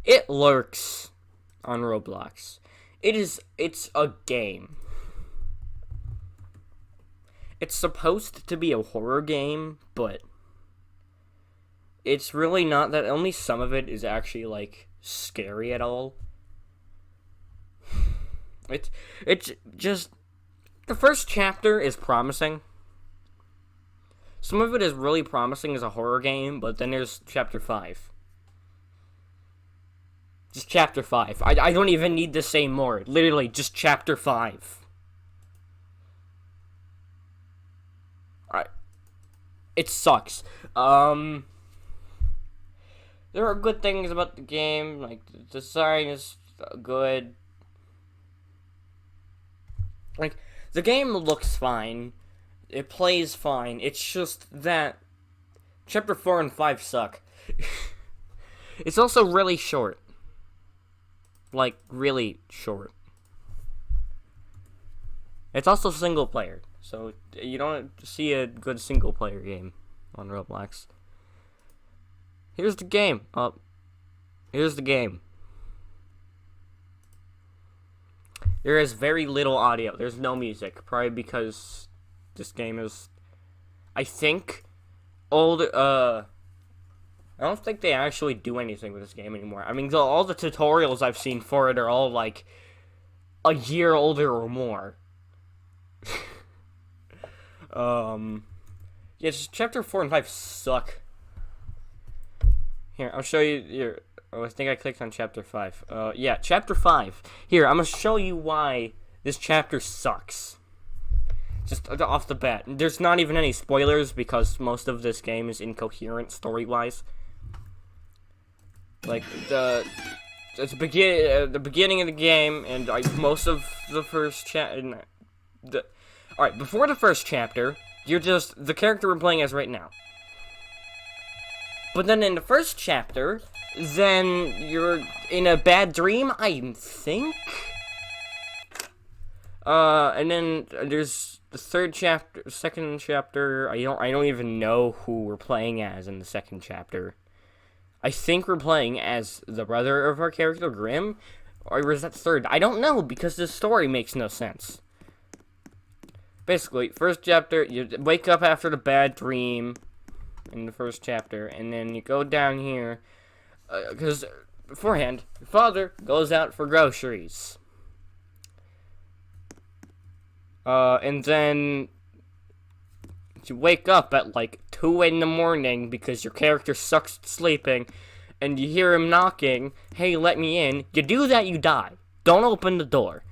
It lurks on Roblox. It's a game. It's supposed to be a horror game, but it's really not that. Only some of it is actually, like, scary at all. It's just, the first chapter is promising. Some of it is really promising as a horror game, but then there's chapter 5. Just chapter 5. I don't even need to say more. Literally, just chapter 5. Alright. It sucks. There are good things about the game, like, the design is good. Like, the game looks fine. It plays fine. It's just that chapter 4 and 5 suck. It's also really short. Like, really short. It's also single player, so you don't see a good single player game on Roblox. Here's the game. Here's the game. There is very little audio. There's no music, probably because this game is, I think, old. I don't think they actually do anything with this game anymore. I mean, all the tutorials I've seen for it are all, like, a year older or more. Yes, chapter 4 and 5 suck. Here, I'll show you. Here, I think I clicked on chapter 5. Yeah, chapter 5. Here, I'm gonna show you why this chapter sucks. Just off the bat. There's not even any spoilers because most of this game is incoherent story-wise. Like, the beginning of the game, and most of the first chapter. Alright, before the first chapter, you're just the character we're playing as right now. But then in the first chapter, then you're in a bad dream, I think? And then there's the second chapter. I don't even know who we're playing as in the second chapter. I think we're playing as the brother of our character, Grim, or was that third? I don't know, because the story makes no sense. Basically, first chapter, you wake up after the bad dream in the first chapter, and then you go down here, because beforehand, your father goes out for groceries. And then you wake up at like 2 in the morning because your character sucks at sleeping, and you hear him knocking, hey, let me in. You do that, you die. Don't open the door.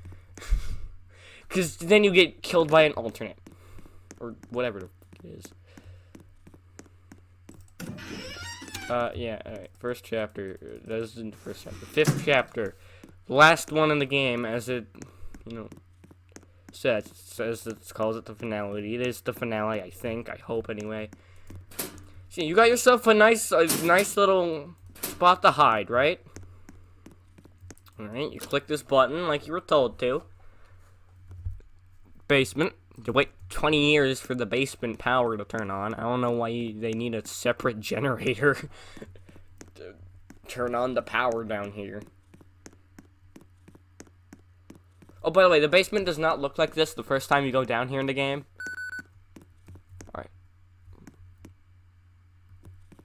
Because then you get killed by an alternate. Or whatever it is. Yeah, alright. First chapter. That isn't the first chapter. 5th chapter. The last one in the game, as it, says it calls it the finale. It is the finale, I think. I hope, anyway. See, you got yourself a nice little spot to hide, right? Alright, you click this button like you were told to. Basement. You wait 20 years for the basement power to turn on. I don't know why they need a separate generator to turn on the power down here. Oh, by the way, the basement does not look like this the first time you go down here in the game. Alright.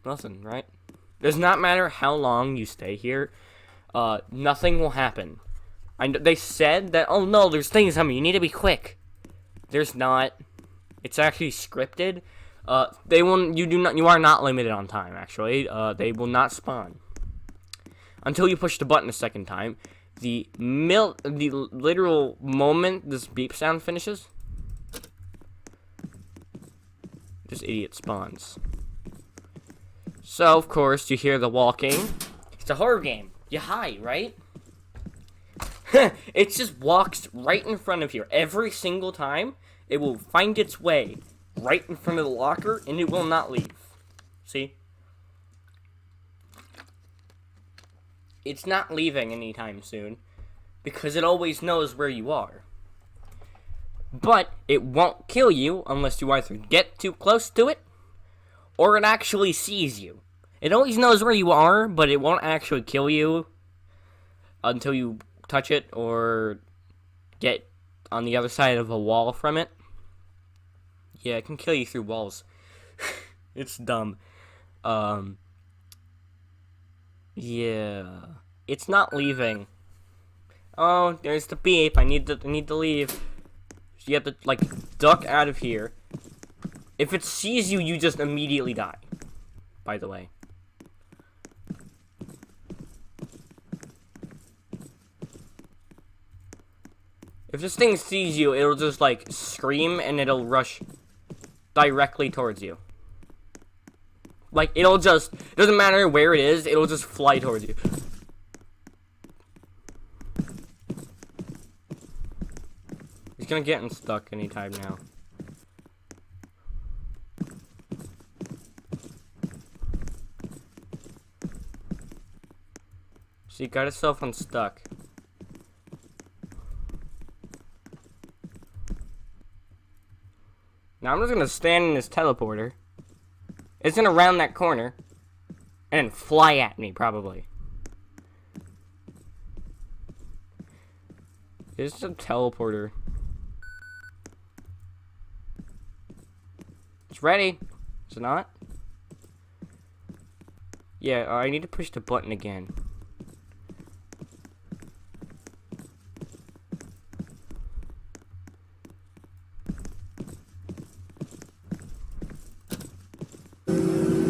Nothing, right? Does not matter how long you stay here. Nothing will happen. They said that, oh no, there's things coming, you need to be quick. There's not. It's actually scripted. You are not limited on time, actually. They will not spawn until you push the button a second time. The literal moment this beep sound finishes, this idiot spawns. So, of course, you hear the walking. It's a horror game. You hide, right? It just walks right in front of you. Every single time, it will find its way right in front of the locker, and it will not leave. See? It's not leaving anytime soon, because it always knows where you are. But it won't kill you unless you either get too close to it, or it actually sees you. It always knows where you are, but it won't actually kill you until you touch it or get on the other side of a wall from it. Yeah, it can kill you through walls. It's dumb. Yeah. It's not leaving. Oh, there's the beep. I need to leave. So you have to, like, duck out of here. If it sees you, you just immediately die. By the way. If this thing sees you, it'll just, like, scream and it'll rush directly towards you. Like, it doesn't matter where it is, it'll just fly towards you. He's gonna get stuck anytime now. So he got himself unstuck. Now I'm just gonna stand in this teleporter. It's gonna round that corner. And then fly at me, probably. It's a teleporter. It's ready. Is it not? Yeah, I need to push the button again.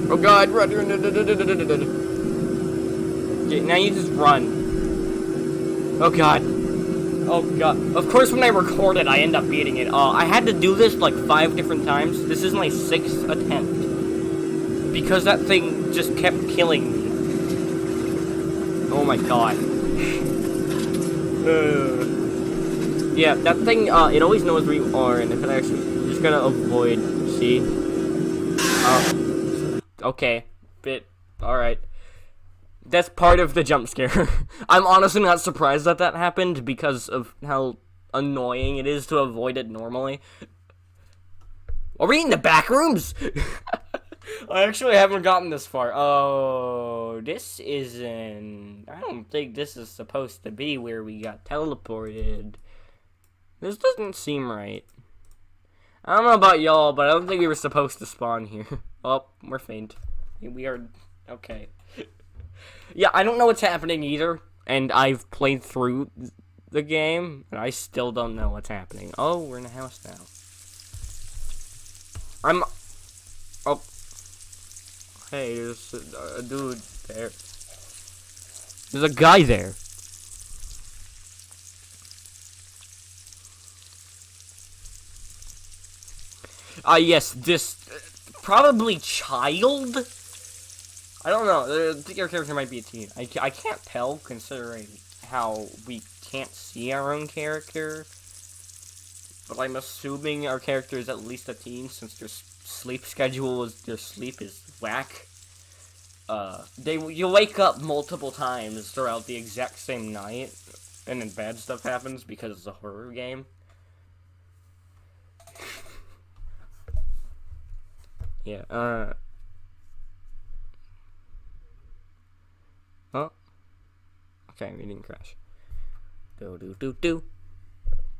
Oh god, run. Okay, now you just run. Oh god. Oh god. Of course when I record it, I end up beating it. I had to do this like 5 different times. This is my 6th attempt. Because that thing just kept killing me. Oh my god. Yeah, that thing, it always knows where you are, and if it actually, you just gotta avoid, see? Okay, alright. That's part of the jump scare. I'm honestly not surprised that happened because of how annoying it is to avoid it normally. Are we in the back rooms? I actually haven't gotten this far. Oh, this isn't... I don't think this is supposed to be where we got teleported. This doesn't seem right. I don't know about y'all, but I don't think we were supposed to spawn here. Oh, we're faint. We are... Okay. Yeah, I don't know what's happening either, and I've played through the game, and I still don't know what's happening. Oh, we're in a house now. Oh. Hey, there's a dude there. There's a guy there. Yes, this... probably child? I don't know. I think our character might be a teen. I can't tell, considering how we can't see our own character. But I'm assuming our character is at least a teen, since their sleep is whack. You wake up multiple times throughout the exact same night, and then bad stuff happens because it's a horror game. Yeah, Oh. Okay, we didn't crash. Do.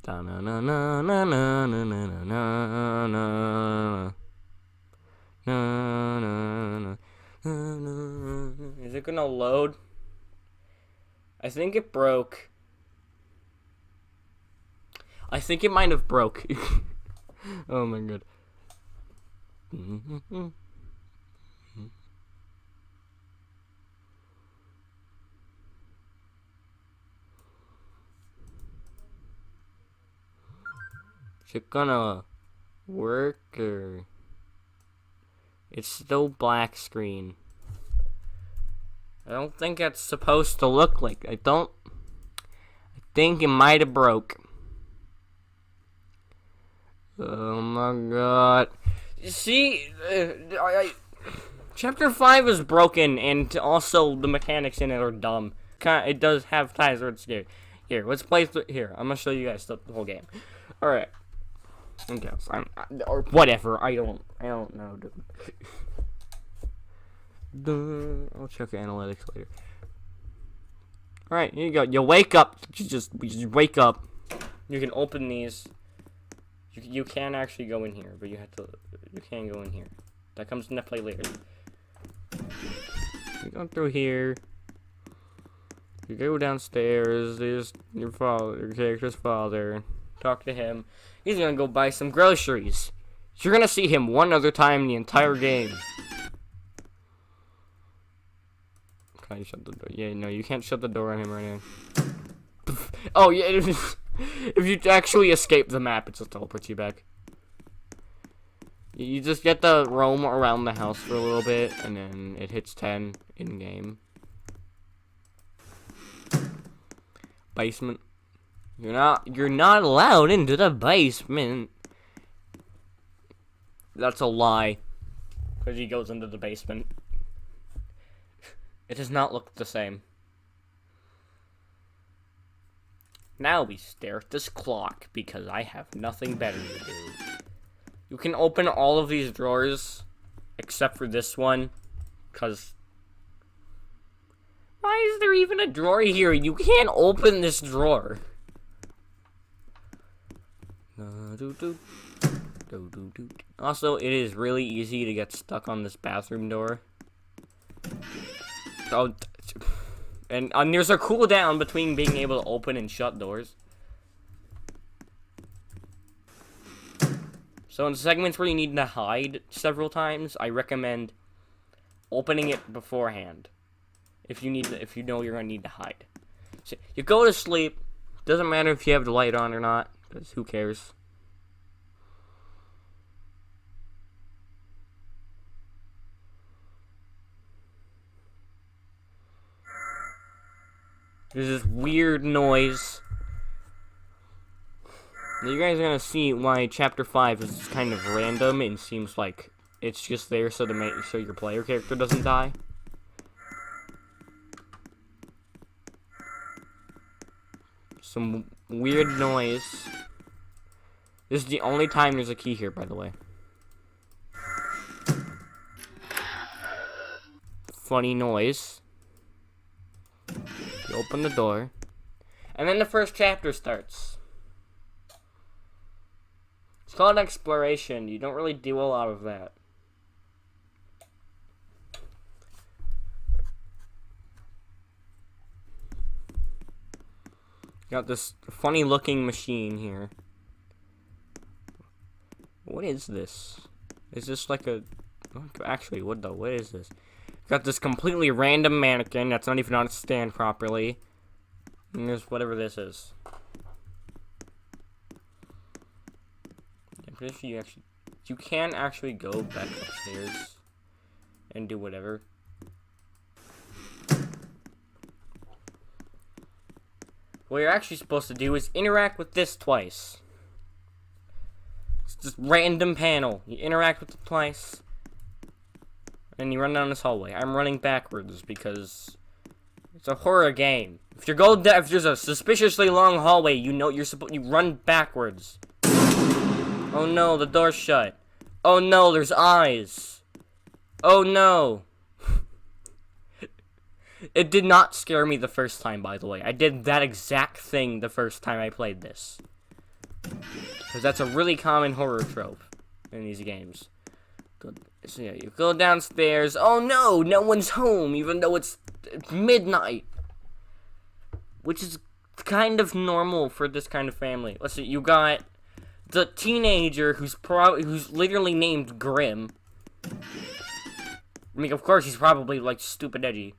Da na na na na na na na na na na. Is it gonna load? I think it broke. I think it might have broke. Oh my god. Is it gonna work, or it's still black screen? I don't think that's supposed to look like. I think it might have broke. Oh my god. See, Chapter 5 is broken, and also the mechanics in it are dumb. It does have times where it's scary. Here, let's play here. I'm gonna show you guys the whole game. Alright. Okay, or whatever. I don't know, dude. I'll check the analytics later. Alright, here you go. You wake up. You just wake up. You can open these. You can actually go in here, but you can go in here. That comes into play later. You go through here. You go downstairs. There's your character's father. Talk to him. He's gonna go buy some groceries. You're gonna see him one other time in the entire game. Can I shut the door? Yeah, no, you can't shut the door on him right now. Oh, yeah. If you actually escape the map, it just teleports you back. You just get to roam around the house for a little bit, and then it hits 10 in-game. Basement. You're not allowed into the basement. That's a lie. Because he goes into the basement. It does not look the same. Now we stare at this clock because I have nothing better to do. You can open all of these drawers except for this one, because why is there even a drawer here? You can't open this drawer. Also, it is really easy to get stuck on this bathroom door. Oh, and there's a cooldown between being able to open and shut doors. So in segments where you need to hide several times, I recommend opening it beforehand. If you know you're gonna need to hide. So you go to sleep. Doesn't matter if you have the light on or not, because who cares? There's this weird noise. Now you guys are gonna see why Chapter 5 is kind of random and seems like it's just there so to make sure your player character doesn't die. Some weird noise. This is the only time there's a key here, by the way. Funny noise. You open the door. And then the first chapter starts. It's called exploration. You don't really do a lot of that. Got this funny looking machine here. What is this? Is this like a... Actually, what is this? Got this completely random mannequin that's not even on its stand properly. And there's whatever this is. I'm pretty sure you can actually go back upstairs and do whatever. What you're actually supposed to do is interact with this twice. It's just random panel. You interact with it twice. And you run down this hallway. I'm running backwards because it's a horror game. If there's a suspiciously long hallway, you run backwards. Oh no, the door's shut. Oh no, there's eyes. Oh no. It did not scare me the first time, by the way. I did that exact thing the first time I played this. Because that's a really common horror trope in these games. So yeah, you go downstairs. Oh no, no one's home, even though it's midnight. Which is kind of normal for this kind of family. Let's see, you got the teenager who's literally named Grim. I mean, of course, he's probably, like, stupid edgy.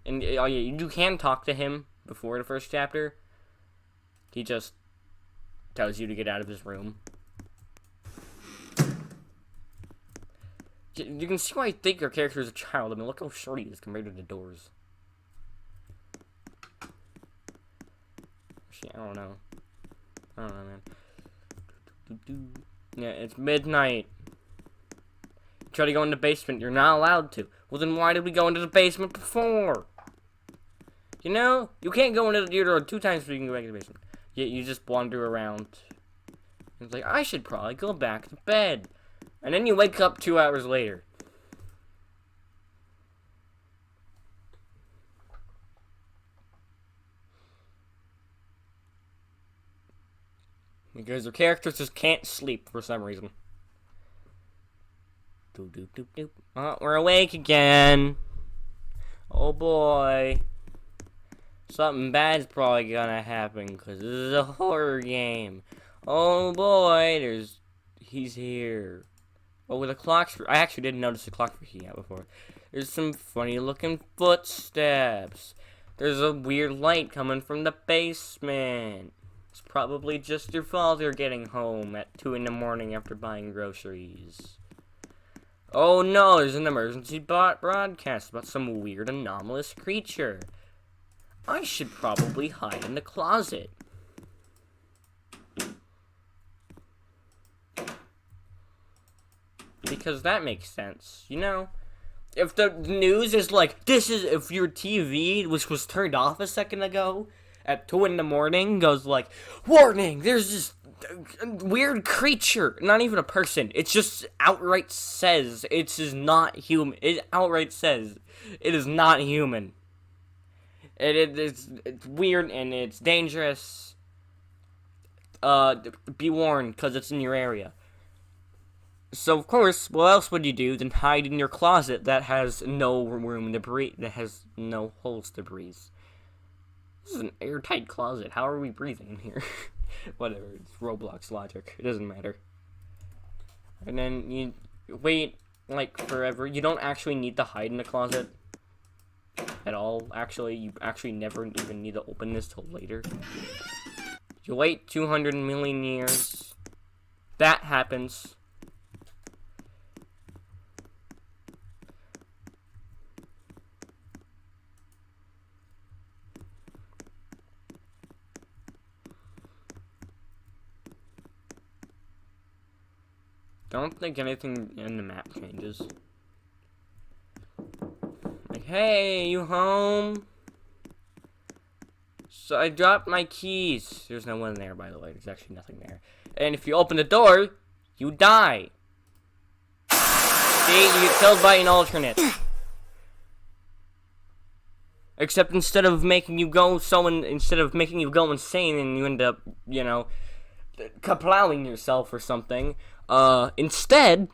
And, oh yeah, you can talk to him before the first chapter. He just tells you to get out of his room. You can see why I think your character is a child. I mean, look how short he is compared to the doors. Actually, I don't know. Man. Yeah, it's midnight. You try to go in the basement. You're not allowed to. Well, then why did we go into the basement before? You know, you can't go into the theater 2 times before you can go back to the basement. Yet you just wander around. It's like, I should probably go back to bed. And then you wake up 2 hours later. Because the characters just can't sleep for some reason. Doop, doop, doop, doop. Oh, we're awake again. Oh boy. Something bad's probably gonna happen because this is a horror game. Oh boy, he's here. Oh, the clock's... I actually didn't notice the clock freaking out before. There's some funny looking footsteps. There's a weird light coming from the basement. It's probably just your father getting home at 2 in the morning after buying groceries. Oh no, there's an emergency broadcast about some weird anomalous creature. I should probably hide in the closet. Because that makes sense, you know? If the news is like, if your TV, which was turned off a second ago, at 2 in the morning, goes like, warning, there's this weird creature, not even a person, it just outright says, it is not human, it outright says, it is not human. It's weird and it's dangerous. Be warned, because it's in your area. So, of course, what else would you do than hide in your closet that has no room to breathe, that has no holes to breathe? This is an airtight closet. How are we breathing in here? Whatever, it's Roblox logic. It doesn't matter. And then you wait, like, forever. You don't actually need to hide in the closet at all, actually. You actually never even need to open this till later. You wait 200 million years. That happens. Don't think anything in the map changes. Like, hey, you home? So I dropped my keys. There's no one there, by the way. There's actually nothing there. And if you open the door, you die. See, you get killed by an alternate. Except instead of making you go insane and you end up, you know, kaplowing yourself or something, instead,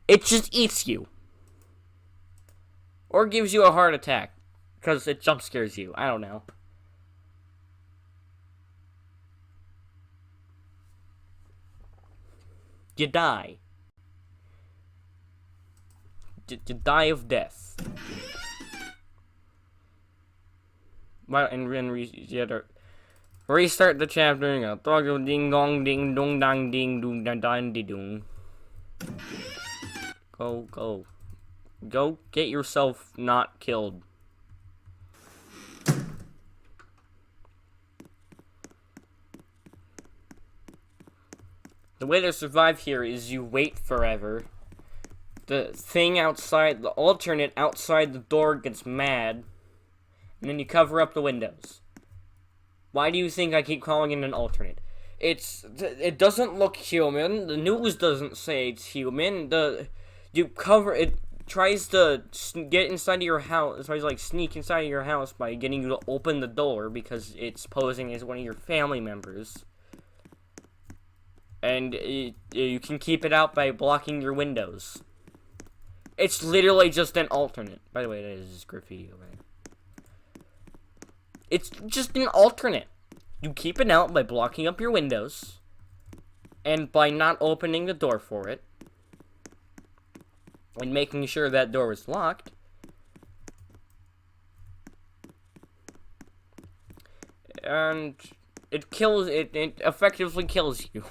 it just eats you. Or gives you a heart attack. Because it jump scares you. I don't know. You die. You die of death. Well, and you have to restart the chapter. You know, ding dong ding dong dang ding doong dan dan di doong. Go get yourself not killed. The way to survive here is you wait forever. The thing outside, the alternate outside the door gets mad. And then you cover up the windows. Why do you think I keep calling it an alternate? It doesn't look human. The news doesn't say it's human. It tries to get inside of your house. It tries to, like, sneak inside of your house by getting you to open the door because it's posing as one of your family members. And you can keep it out by blocking your windows. It's literally just an alternate. By the way, that is graffiti over there. It's just an alternate. You keep it out by blocking up your windows. And by not opening the door for it. And making sure that door is locked. And it effectively kills you.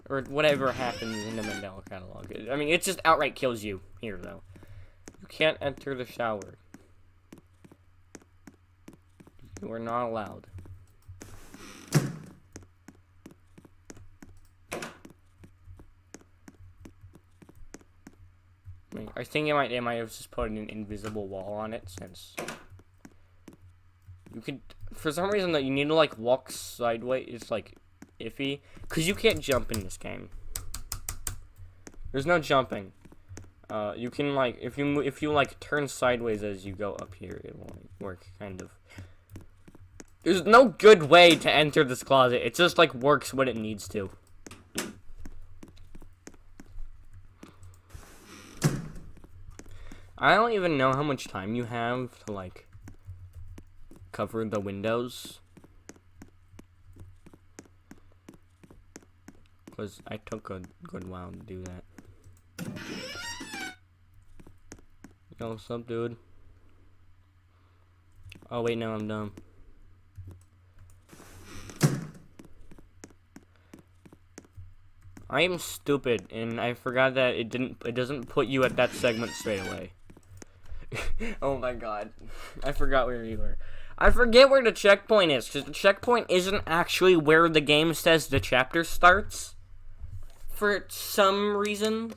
Or whatever happens in the Mandela catalog. I mean, it just outright kills you here, though. You can't enter the shower. You are not allowed. I think it might have just put an invisible wall on it, since you could, for some reason, that you need to, like, walk sideways. It's like iffy, because you can't jump in this game. There's no jumping. You can, like, if you like turn sideways as you go up here, it will, like, work kind of. There's no good way to enter this closet. It just, like, works when it needs to. I don't even know how much time you have to, like, cover the windows. Because I took a good while to do that. Yo, what's up, dude? Oh, wait, no, I'm dumb. I am stupid, and I forgot that it doesn't put you at that segment straight away. Oh my god. I forgot where you were. I forget where the checkpoint is, because the checkpoint isn't actually where the game says the chapter starts. For some reason.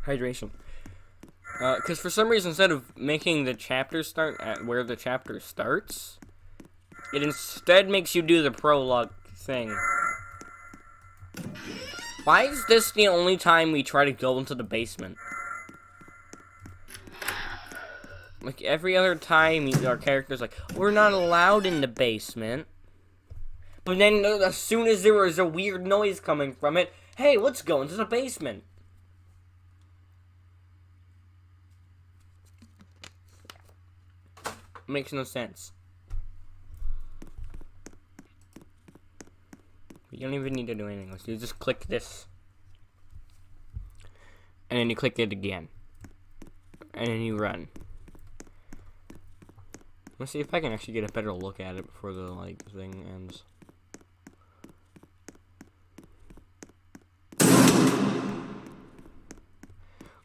Hydration. Because for some reason, instead of making the chapter start at where the chapter starts, it instead makes you do the prologue thing. Why is this the only time we try to go into the basement? Like, every other time, our character's like, we're not allowed in the basement. But then, as soon as there was a weird noise coming from it, hey, let's go into the basement. Makes no sense. You don't even need to do anything else. You just click this. And then you click it again. And then you run. Let's see if I can actually get a better look at it before the, like, thing ends.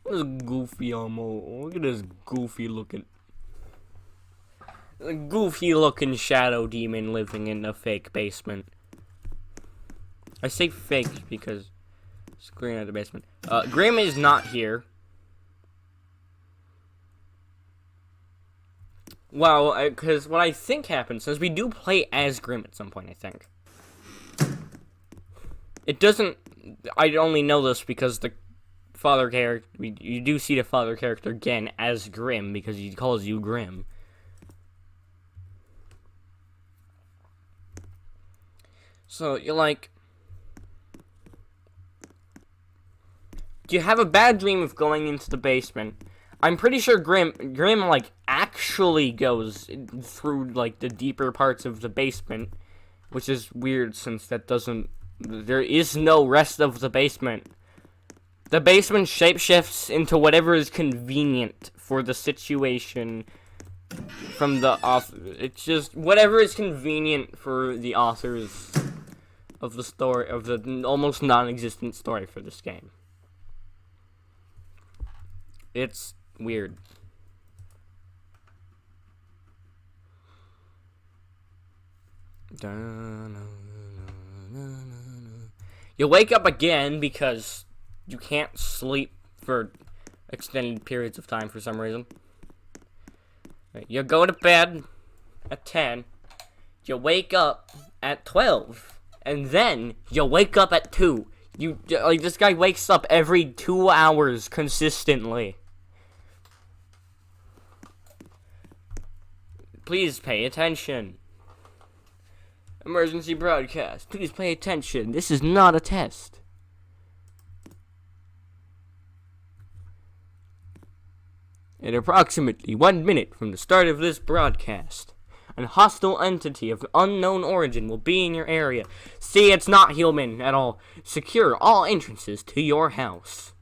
What's goofy almost? Look at this goofy looking shadow demon living in a fake basement. I say fake because screen at the basement. Grim is not here. Well, because what I think happens is we do play as Grim at some point, I think. It doesn't... I only know this because the father character... You do see the father character again as Grim because he calls you Grim. So, you're like... You have a bad dream of going into the basement. I'm pretty sure Grim, like, actually goes through, like, the deeper parts of the basement. Which is weird since that doesn't... There is no rest of the basement. The basement shapeshifts into whatever is convenient for the situation from the author. It's just whatever is convenient for the authors of the story, of the almost non-existent story for this game. It's weird. You wake up again because you can't sleep for extended periods of time for some reason. You go to bed at 10, you wake up at 12, and then you wake up at 2. Like, this guy wakes up every 2 hours consistently. Please pay attention. Emergency broadcast. Please pay attention. This is not a test. At approximately 1 minute from the start of this broadcast, a hostile entity of unknown origin will be in your area. See, it's not human at all. Secure all entrances to your house.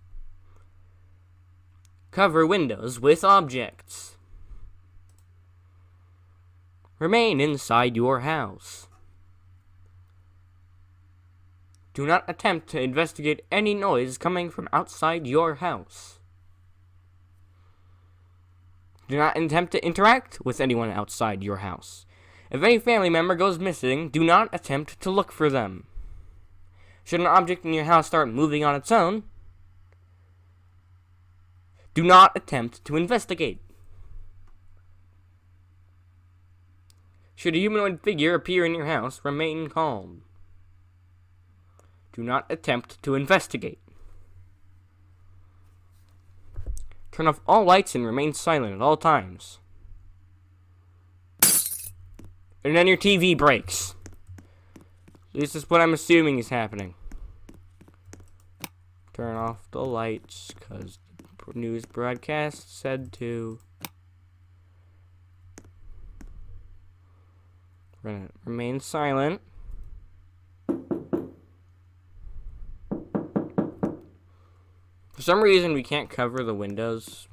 Cover windows with objects. Remain inside your house. Do not attempt to investigate any noise coming from outside your house. Do not attempt to interact with anyone outside your house. If any family member goes missing, do not attempt to look for them. Should an object in your house start moving on its own, do not attempt to investigate. Should a humanoid figure appear in your house, remain calm. Do not attempt to investigate. Turn off all lights and remain silent at all times. And then your TV breaks. This is what I'm assuming is happening. Turn off the lights, because the news broadcast said to. Remain silent. For some reason, we can't cover the windows.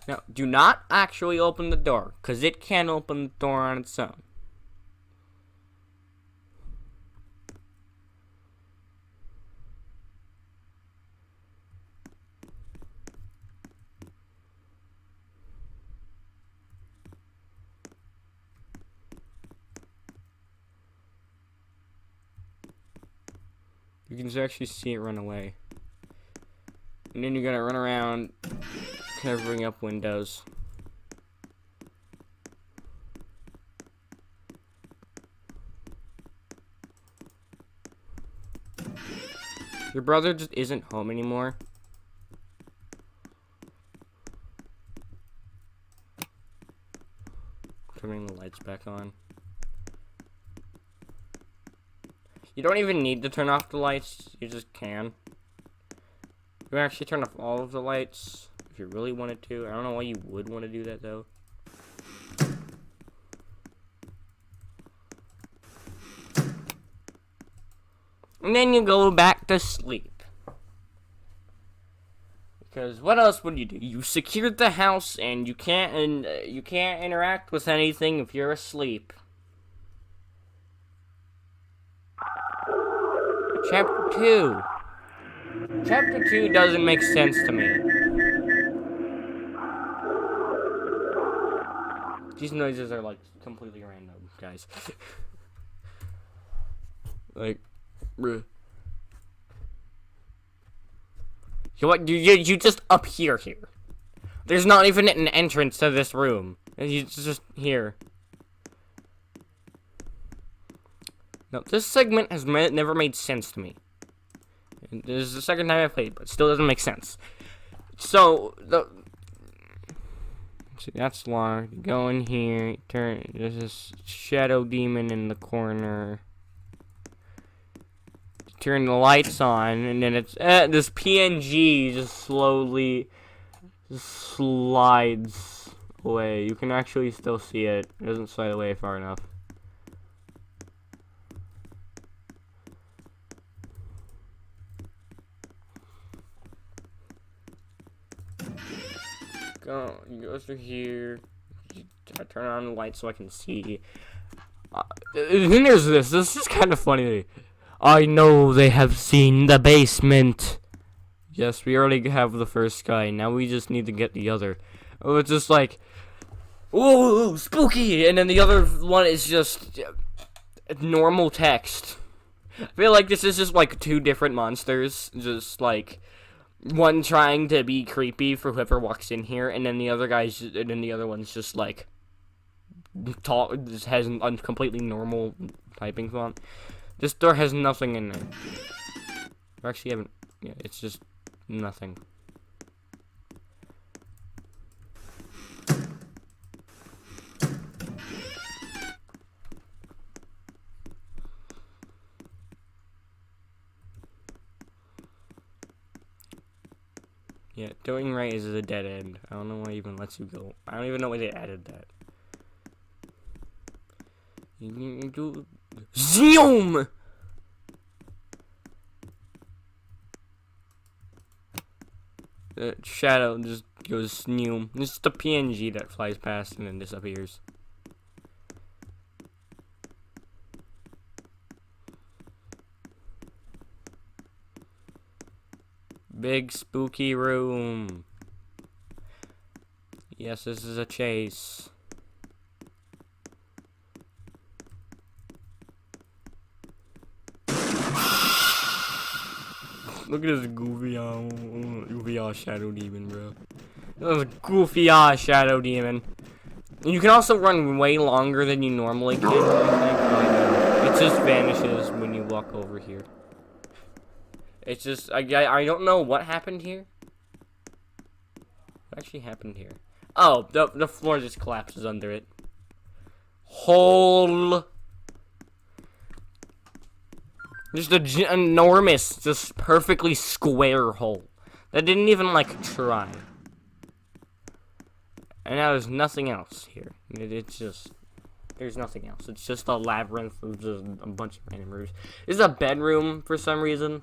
Now, do not actually open the door, because it can open the door on its own. You can actually see it run away. And then you're gonna run around covering up windows. Your brother just isn't home anymore. Turning the lights back on. You don't even need to turn off the lights, you just can. You can actually turn off all of the lights if you really wanted to. I don't know why you would want to do that though. And then you go back to sleep. Because what else would you do? You secured the house and you can't interact with anything if you're asleep. Chapter 2. Chapter 2 doesn't make sense to me. These noises are like completely random, guys. Like, bruh. You what? You just up here. There's not even an entrance to this room. You just here. No, this segment has never made sense to me. And this is the second time I played, but it still doesn't make sense. So, see, that's long. You go in here, there's this shadow demon in the corner. You turn the lights on, and then it's, this PNG just slowly slides away. You can actually still see it. It doesn't slide away far enough. You go through here. I turn on the light so I can see. Then there's this. This is kind of funny. I know they have seen the basement. Yes, we already have the first guy. Now we just need to get the other. Oh, it's just like, ooh, spooky, and then the other one is just normal text. I feel like this is just like two different monsters, just like. One trying to be creepy for whoever walks in here, and then the other one's just like just has a completely normal typing font. This door has nothing in there. We actually haven't. Yeah, it's just nothing. Yeah, doing right is a dead end. I don't know why it even lets you go. I don't even know why they added that. Zoom! The shadow just goes snoom. This is the PNG that flies past and then disappears. Big spooky room. Yes, this is a chase. Look at this goofy ass shadow demon, bro. That was a goofy ass shadow demon. And you can also run way longer than you normally can. I think. It just vanishes when you walk over here. It's just, I don't know what happened here. What actually happened here? Oh, the floor just collapses under it. Hole. Just an enormous, just perfectly square hole. That didn't even, like, try. And now there's nothing else here. It's just... There's nothing else. It's just a labyrinth of just a bunch of random rooms. This is a bedroom for some reason.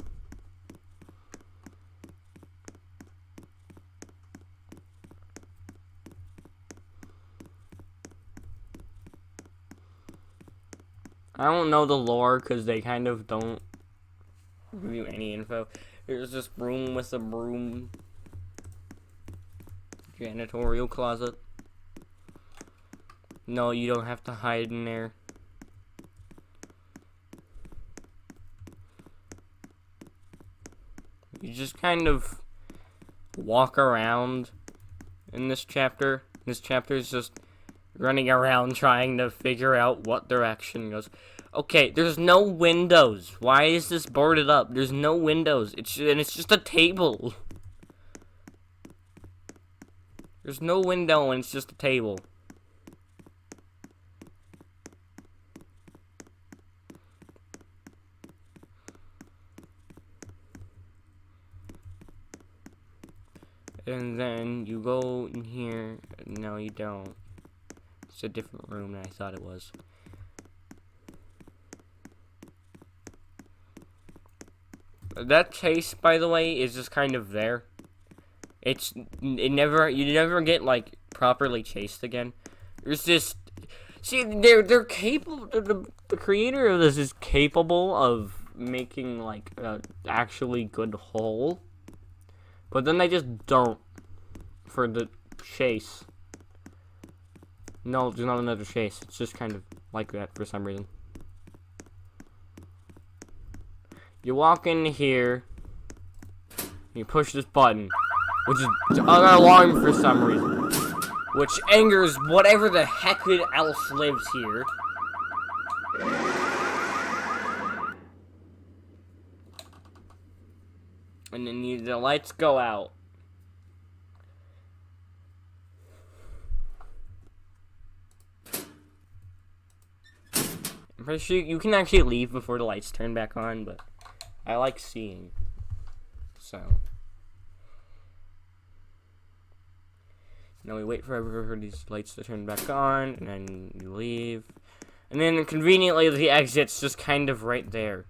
I don't know the lore because they kind of don't give you any info. There's this room with a broom. Janitorial closet. No, you don't have to hide in there. You just kind of walk around in this chapter. This chapter is just running around trying to figure out what direction goes. Okay, there's no windows. Why is this boarded up? There's no windows. It's just a table. There's no window and it's just a table. And then you go in here. No, you don't. It's a different room than I thought it was. That chase, by the way, is just kind of there. You never get, like, properly chased again. There's just, see, they're capable, the creator of this is capable of making, like, a actually good hole. But then they just don't for the chase. No, there's not another chase. It's just kind of like that for some reason. You walk in here, you push this button, which is an alarm for some reason, which angers whatever the heck else lives here. And then the lights go out. I'm pretty sure you can actually leave before the lights turn back on, but I like seeing. So. Now we wait forever for these lights to turn back on, and then you leave. And then conveniently the exit's just kind of right there.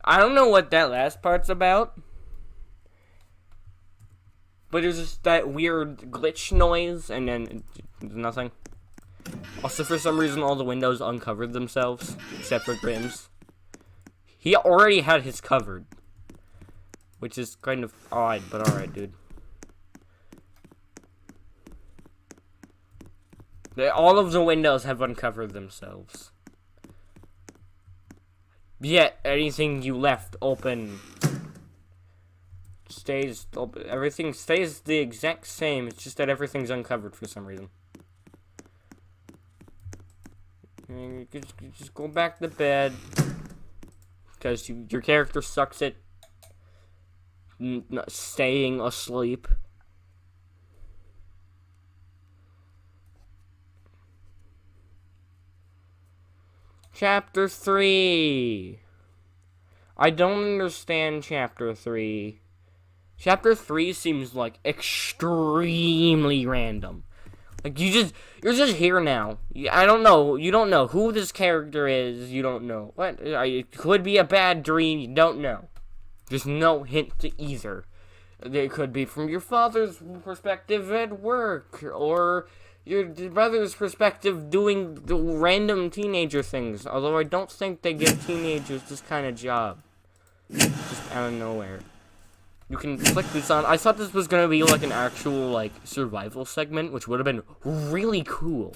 I don't know what that last part's about. But there's just that weird glitch noise, and then nothing. Also, for some reason, all the windows uncovered themselves, except for Grimm's. He already had his covered. Which is kind of odd, but alright, dude. All of the windows have uncovered themselves. Yet, anything you left open stays open. Everything stays the exact same. It's just that everything's uncovered for some reason. And you just go back to bed. Because your character sucks at staying asleep. Chapter 3. I don't understand Chapter 3. Chapter 3 seems like extremely random. Like you're just here now. I don't know. You don't know who this character is. You don't know what. It could be a bad dream. You don't know. There's no hint to either. It could be from your father's perspective at work, or your brother's perspective doing the random teenager things. Although I don't think they give teenagers this kind of job. Just out of nowhere. You can click this on. I thought this was going to be like an actual like survival segment, which would have been really cool.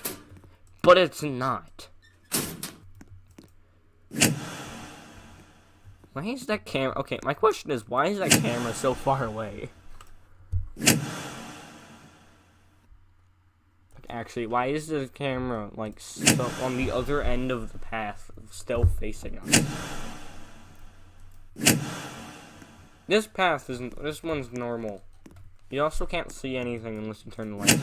But it's not. Why is that camera... Okay, my question is, why is that camera so far away? Actually, why is the camera, like, so on the other end of the path, still facing us? This path isn't. This one's normal. You also can't see anything unless you turn the lights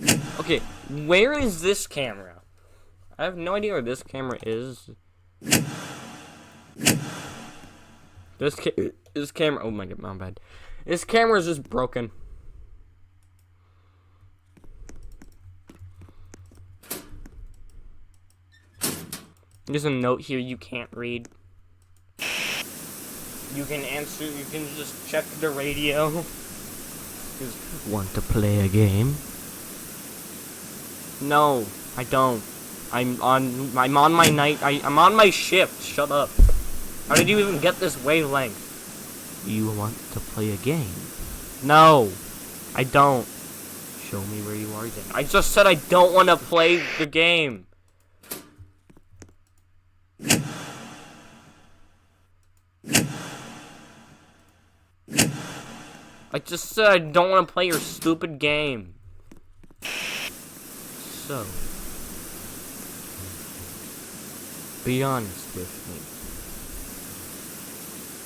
on. Okay, where is this camera? I have no idea where this camera is. This camera. Oh my god, my bad. This camera is just broken. There's a note here you can't read. You can answer. You can just check the radio. Want to play a game? No, I don't. I'm on my night. I'm on my shift. Shut up. How did you even get this wavelength? You want to play a game? No, I don't. Show me where you are then. I just said I don't want to play the game. I just said I don't want to play your stupid game. So, be honest with me.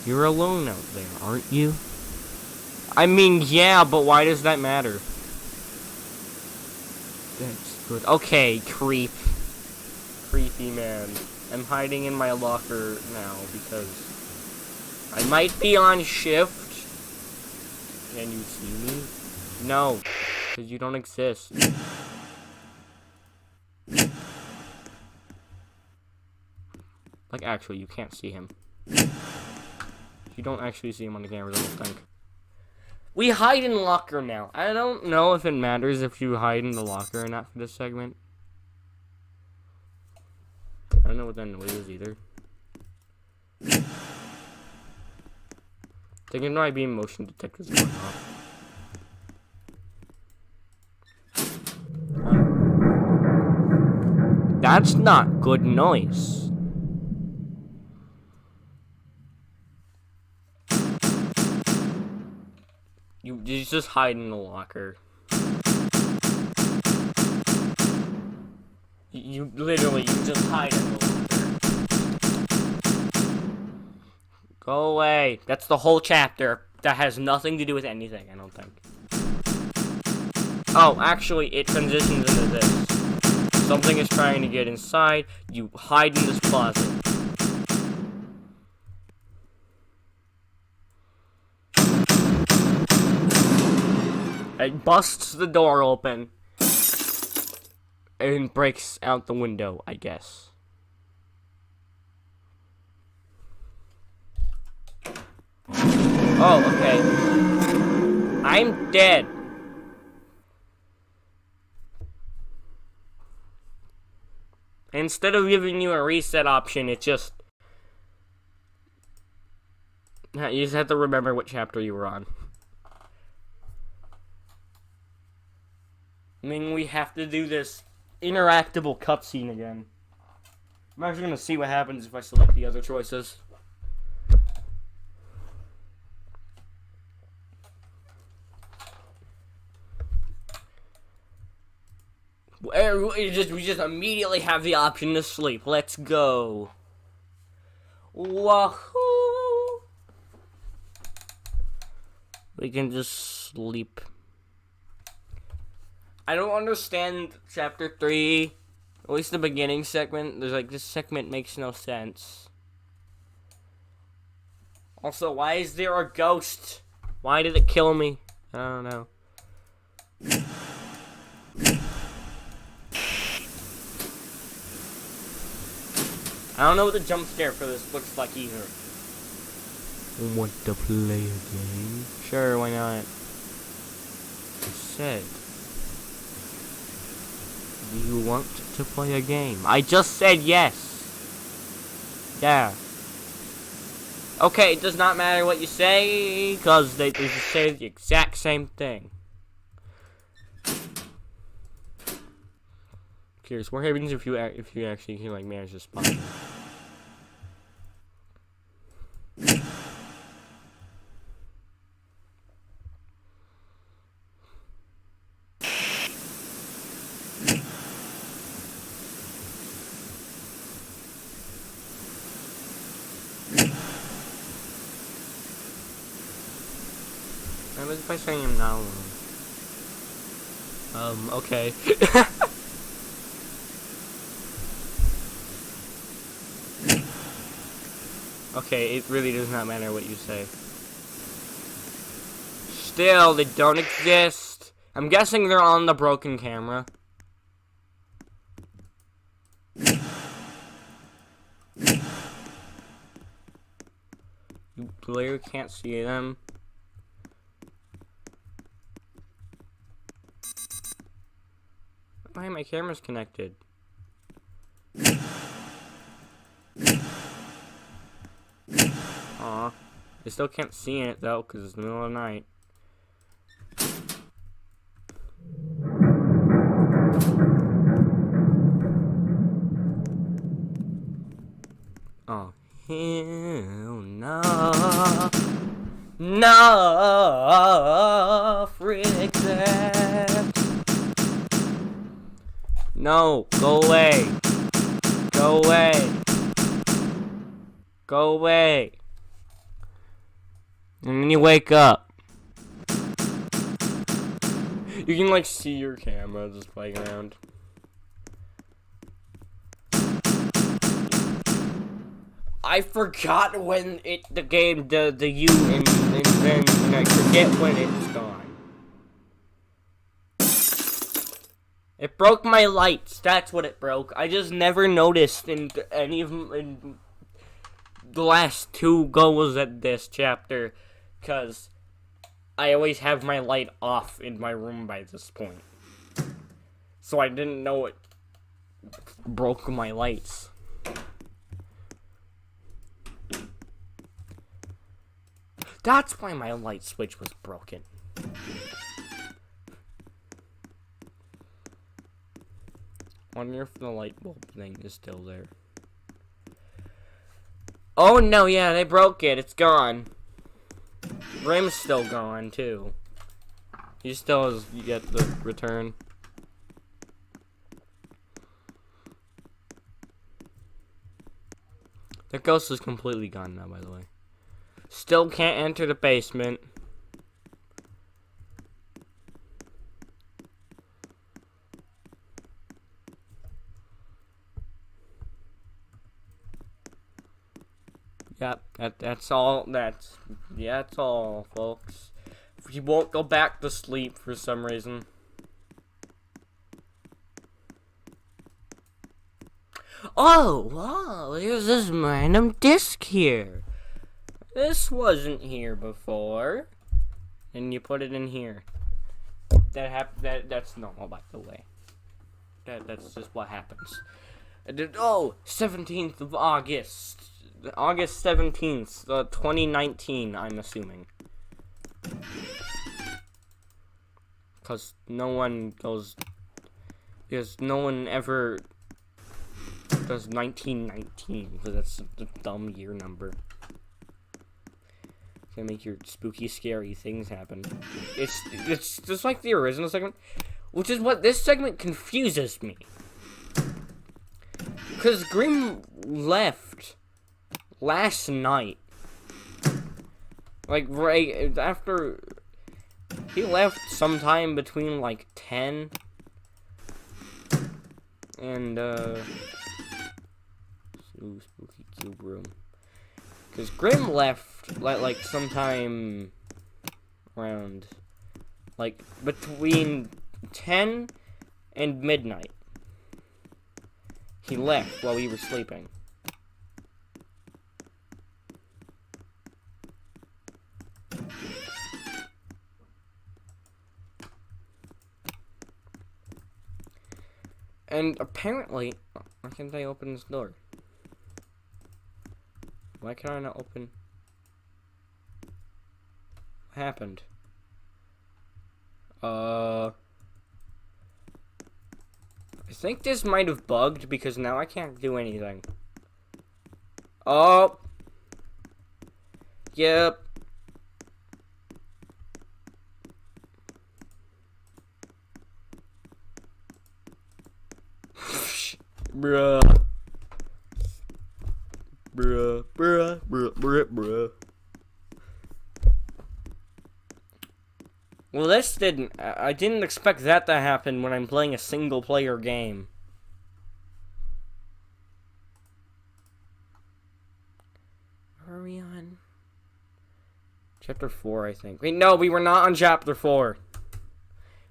You're alone out there, aren't you? I mean, yeah, but why does that matter? That's good. Okay, creep. Creepy man. I'm hiding in my locker now because I might be on shift. Can you see me? No, because you don't exist. Like, actually, you can't see him. You don't actually see him on the cameras, I don't think. We hide in the locker now. I don't know if it matters if you hide in the locker or not for this segment. I don't know what that noise is either. I think it might be motion detectors going off. That's not good noise. You just hide in the locker. You literally, you just hide in the locker. Go away. That's the whole chapter. That has nothing to do with anything, I don't think. Oh, actually, it transitions into this. Something is trying to get inside. You hide in this closet. It busts the door open. And breaks out the window, I guess. Oh, okay. I'm dead. Instead of giving you a reset option, it just... You just have to remember what chapter you were on. I mean, we have to do this interactable cutscene again. I'm actually gonna see what happens if I select the other choices. We just immediately have the option to sleep. Let's go. Wahoo! We can just sleep. I don't understand chapter 3. At least the beginning segment. There's like, this segment makes no sense. Also, why is there a ghost? Why did it kill me? I don't know. I don't know what the jump scare for this looks like either. Want to play a game? Sure, why not? I said, do you want to play a game? I just said yes. Yeah. Okay, it does not matter what you say, because they just say the exact same thing. Curious, what happens if you actually can, like, manage to spot them? What if I say him now? Okay. Okay, it really does not matter what you say. Still, they don't exist. I'm guessing they're on the broken camera. You clearly can't see them. Why my camera's connected? Aw. I still can't see it though, because it's the middle of the night. Oh, hell no. No, frick that. No, go away. Go away. Go away. And then you wake up. You can like see your camera just playing around. I forgot when the game the U and then I forget when it's gone. It broke my lights. That's what it broke. I just never noticed in any of in the last 2 goals at this chapter, cause I always have my light off in my room by this point. So I didn't know it broke my lights. That's why my light switch was broken. Wonder if the light bulb thing is still there. Oh no, yeah, they broke it. It's gone. Rim's still gone too. He still has yet to return. The ghost is completely gone now, by the way. Still can't enter the basement. Yep, that's all. That's all, folks. He won't go back to sleep for some reason. Oh, wow! There's this random disc here. This wasn't here before. And you put it in here. That's normal, by the way. That's just what happens. 17th of August. August 17th, 2019, I'm assuming. Because no one ever does 1919, because that's a dumb year number. Can make your spooky, scary things happen. It's just like the original segment, which is what this segment confuses me. Because Grimm left last night. Like, right after... He left sometime between, like, 10 and, Ooh, spooky cube room. Because Grimm left, like, sometime around, like, between 10 and midnight. He left while we were sleeping. And apparently, why can't I open this door? Why can I not open? What happened? I think this might have bugged because now I can't do anything. Oh. Yep. Bruh. Well, this didn't. I didn't expect that to happen when I'm playing a single-player game. Where are we on? Chapter 4, I think. Wait, no, we were not on Chapter 4.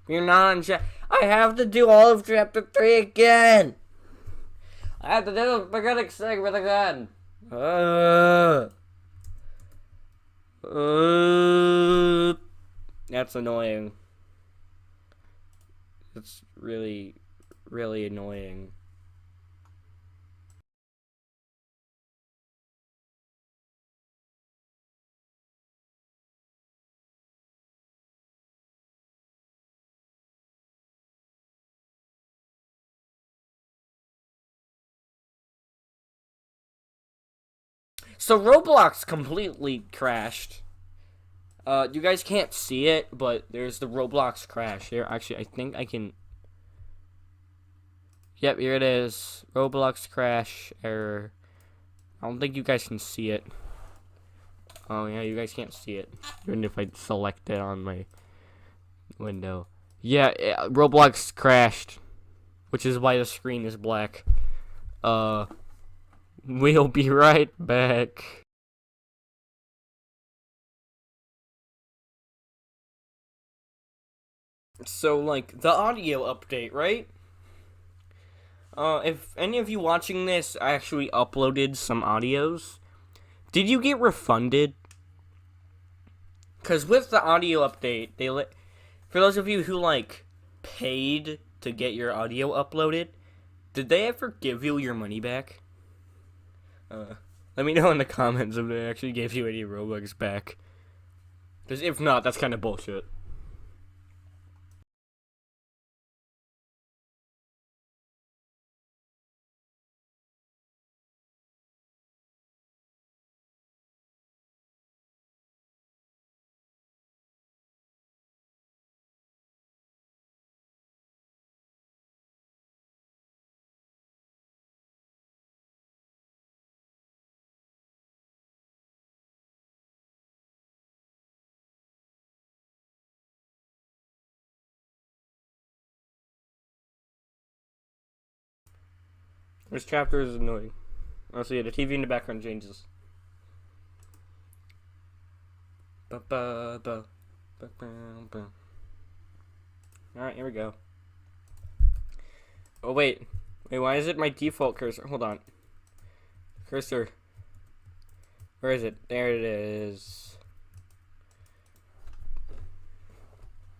We are not on I have to do all of Chapter 3 again! I have to do the beginning segment again! That's annoying. It's really, really annoying. So Roblox completely crashed. You guys can't see it, but there's the Roblox crash here. Actually, I think I can. Yep, here it is. Roblox crash error. I don't think you guys can see it. Oh yeah, you guys can't see it. Even if I select it on my window. Yeah, Roblox crashed, which is why the screen is black. We'll be right back. So, like, the audio update, right? If any of you watching this actually uploaded some audios, did you get refunded? Because with the audio update, for those of you who, like, paid to get your audio uploaded, did they ever give you your money back? Let me know in the comments if they actually gave you any Robux back. Because if not, that's kind of bullshit. This chapter is annoying. Also, yeah, the TV in the background changes. Alright, here we go. Oh, wait. Wait, why is it my default cursor? Hold on. Cursor. Where is it? There it is.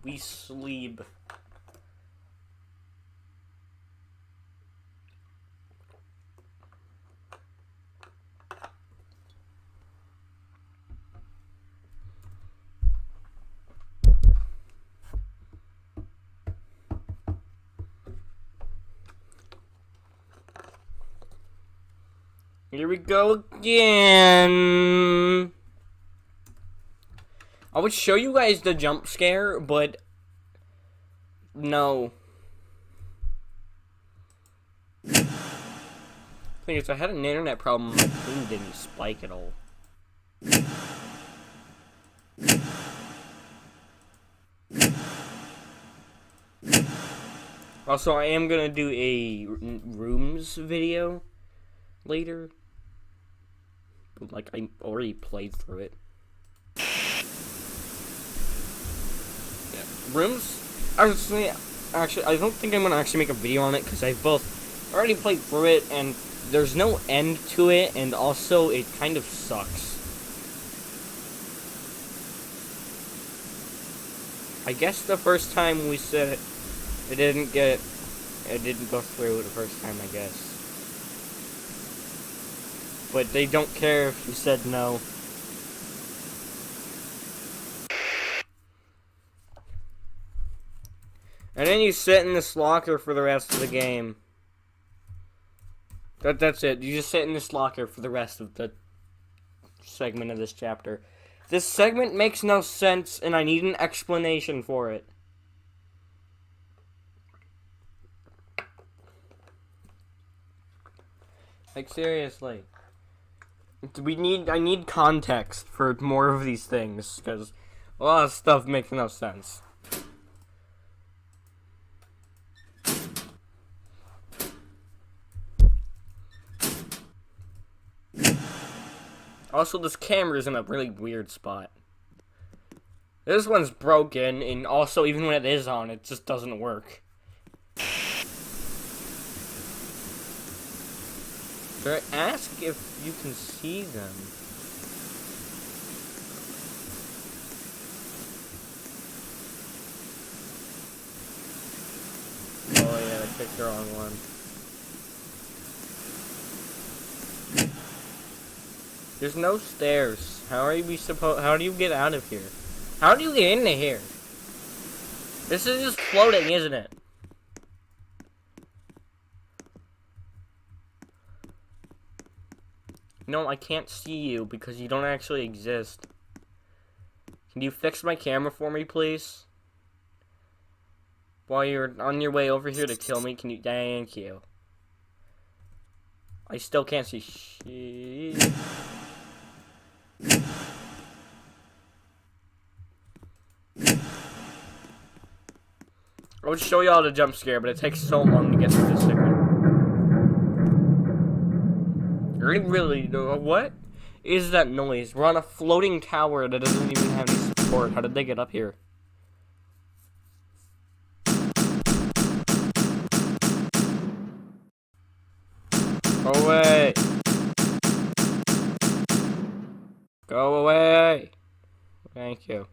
We sleep. Here we go again. I would show you guys the jump scare, but no. Thing is, I had an internet problem. My thing didn't spike at all. Also, I am gonna do a rooms video later. But, like, I already played through it. Yeah. Rooms? Actually, I don't think I'm gonna actually make a video on it because I've both already played through it and there's no end to it, and also it kind of sucks. I guess the first time we said it didn't go through the first time, I guess. But they don't care if you said no. And then you sit in this locker for the rest of the game. That's it. You just sit in this locker for the rest of the segment of this chapter. This segment makes no sense, and I need an explanation for it. Like, seriously. I need context for more of these things, because a lot of stuff makes no sense. Also, this camera's in a really weird spot. This one's broken, and also, even when it is on, it just doesn't work. Should I ask if you can see them? Oh yeah, I picked the wrong one. There's no stairs. How do you get out of here? How do you get into here? This is just floating, isn't it? No, I can't see you because you don't actually exist. Can you fix my camera for me, please? While you're on your way over here to kill me, can you? Thank you. I still can't see shit. I would show y'all the jump scare, but it takes so long to get through this segment. Really, what is that noise? We're on a floating tower that doesn't even have any support. How did they get up here? Go away! Go away! Thank you.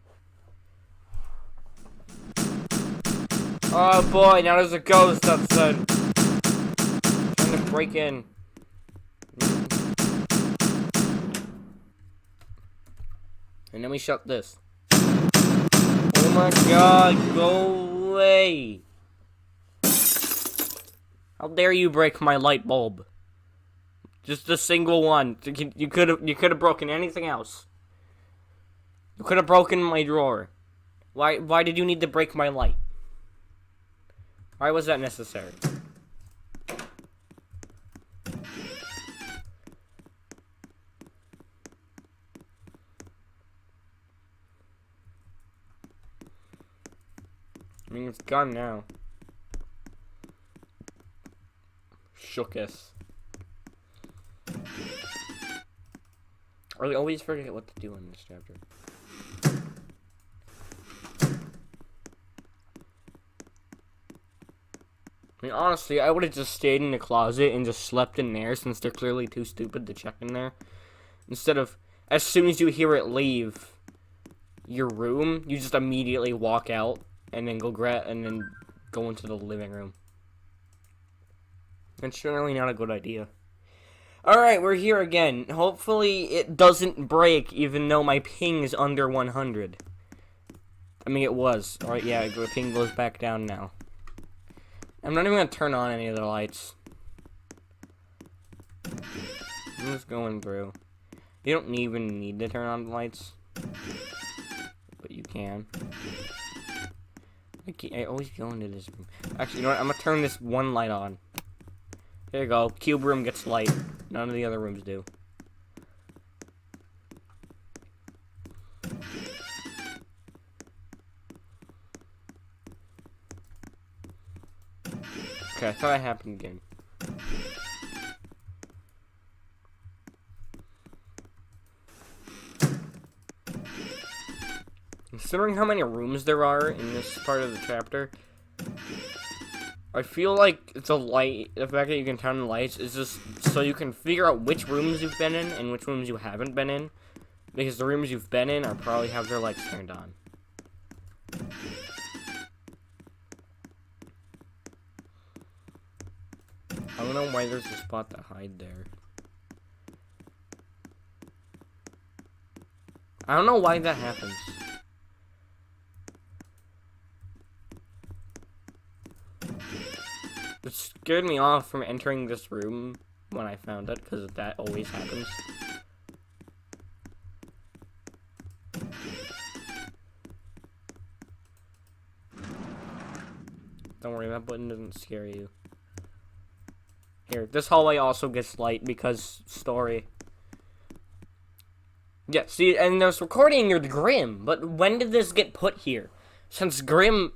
Oh boy, now there's a ghost outside. Trying to break in. And then we shut this. Oh my god, go away! How dare you break my light bulb? Just a single one. You could have broken anything else. You could have broken my drawer. Why did you need to break my light? Why was that necessary? I mean, it's gone now. Shooketh. I always forget what to do in this chapter. I mean, honestly, I would have just stayed in the closet and just slept in there since they're clearly too stupid to check in there. Instead of, as soon as you hear it leave your room, you just immediately walk out and then go into the living room. It's generally not a good idea. Alright, we're here again. Hopefully it doesn't break even though my ping is under 100. I mean, it was. Alright, yeah, the ping goes back down now. I'm not even going to turn on any of the lights. I'm just going through. You don't even need to turn on the lights. But you can. I always go into this room. Actually, you know what? I'm going to turn this one light on. There you go. Cube room gets light. None of the other rooms do. Okay, I thought that happened again. Considering how many rooms there are in this part of the chapter, I feel like the fact that you can turn on the lights is just so you can figure out which rooms you've been in and which rooms you haven't been in. Because the rooms you've been in are probably have their lights turned on. I don't know why there's a spot to hide there. I don't know why that happens. It scared me off from entering this room when I found it, because that always happens. Don't worry, that button doesn't scare you. Here, this hallway also gets light because story. Yeah, see, and there's recording near the Grim, but when did this get put here? Since Grim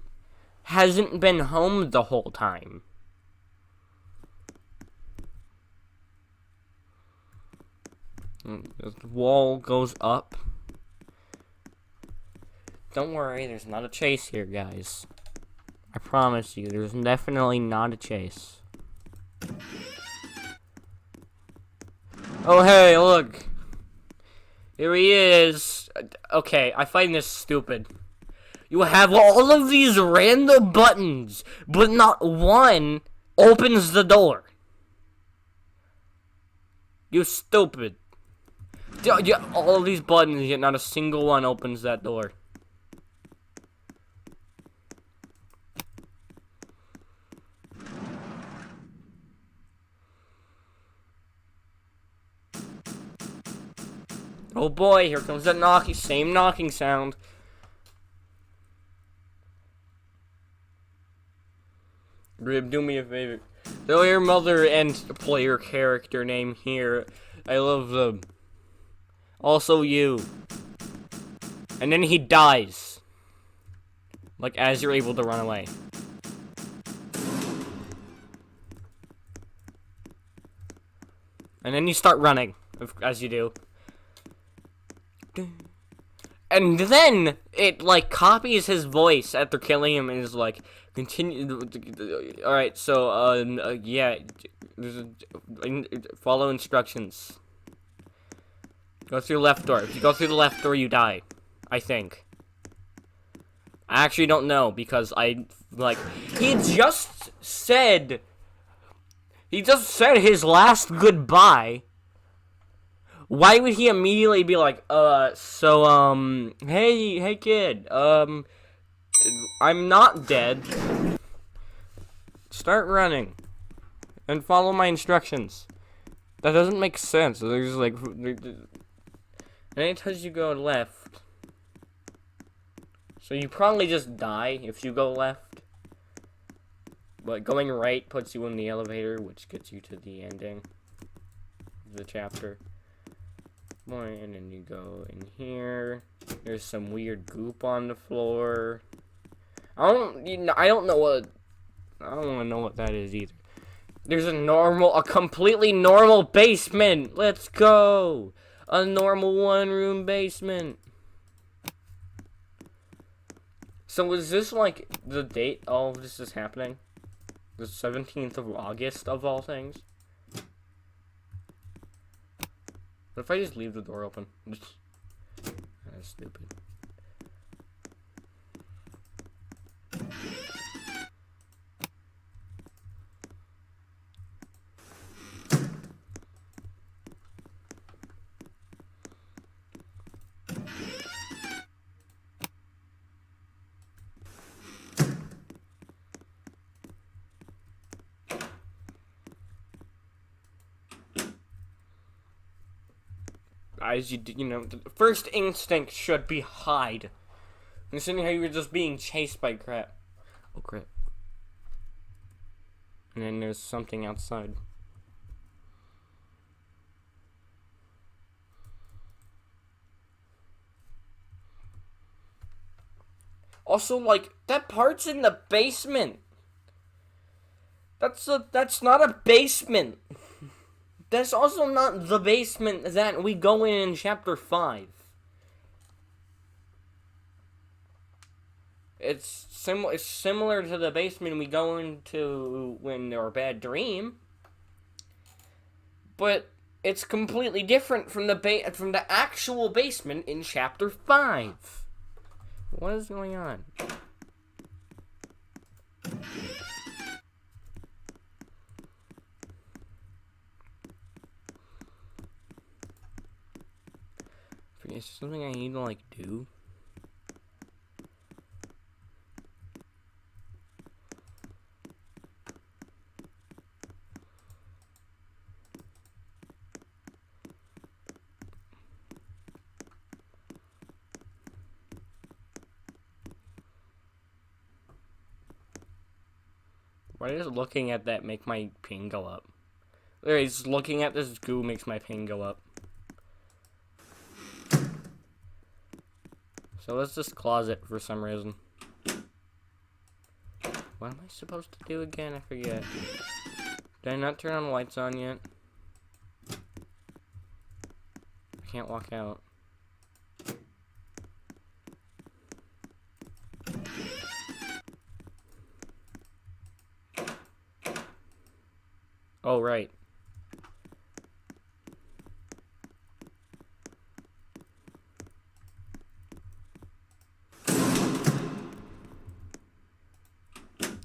hasn't been home the whole time. The wall goes up. Don't worry, there's not a chase here, guys. I promise you, there's definitely not a chase. Oh, hey, look. Here he is. Okay, I find this stupid. You have all of these random buttons, but not one opens the door. You stupid. Yeah, all of these buttons, yet not a single one opens that door. Oh boy, here comes that knocking, same knocking sound. Rib, do me a favor. Throw your mother and player character name here. I love them. Also you. And then he dies. Like, as you're able to run away. And then you start running, as you do. And then it like copies his voice after killing him and is like, continue. Alright, so yeah, follow instructions. Go through the left door. If you go through the left door, you die. I think. I actually don't know because he just said his last goodbye. Why would he immediately be like, hey kid, I'm not dead. Start running. And follow my instructions. That doesn't make sense. There's like, anytime you go left. So you probably just die if you go left. But going right puts you in the elevator, which gets you to the ending of the chapter. And then you go in here. There's some weird goop on the floor. I don't want to know what that is either. There's a completely normal basement. Let's go. A normal one-room basement. So is this like the date all of this is happening? The 17th of August of all things? What if I just leave the door open? That's stupid. Guys, you know, the first instinct should be hide. Considering how you were just being chased by crap. Oh, crap. And then there's something outside. Also, like, that part's in the basement. That's not a basement. That's also not the basement that we go in chapter 5. It's similar to the basement we go into when they're a bad dream. But it's completely different from the actual basement in chapter 5. What is going on? Is there something I need to, like, do? Why does looking at that make my ping go up? Literally, just looking at this goo makes my ping go up. So let's just closet for some reason. What am I supposed to do again? I forget. Did I not turn on the lights on yet? can't walk out. Oh, right.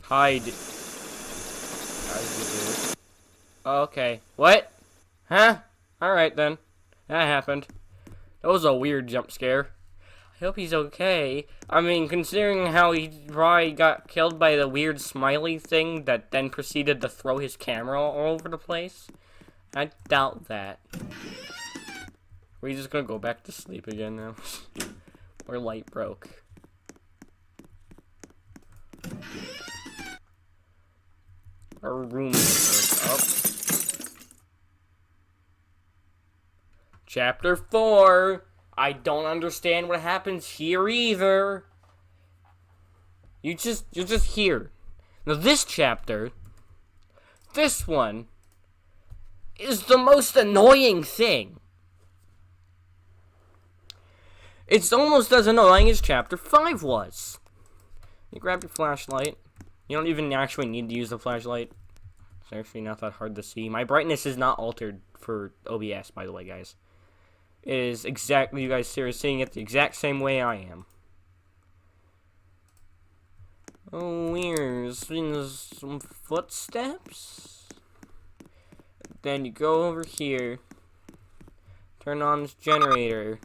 Hide. Oh, okay. What? Huh? Alright then. That happened. That was a weird jump scare. I hope he's okay. I mean, considering how he probably got killed by the weird smiley thing that then proceeded to throw his camera all over the place, I doubt that. We're just gonna go back to sleep again now. Our light broke. Our room is up. Chapter 4. I don't understand what happens here either. You're just here. Now this chapter, this one, is the most annoying thing. It's almost as annoying as chapter 5 was. You grab your flashlight. You don't even actually need to use the flashlight. It's actually not that hard to see. My brightness is not altered for OBS, by the way, guys. It is exactly, you guys are seeing it the exact same way I am. Oh, here's some footsteps. Then you go over here. Turn on this generator.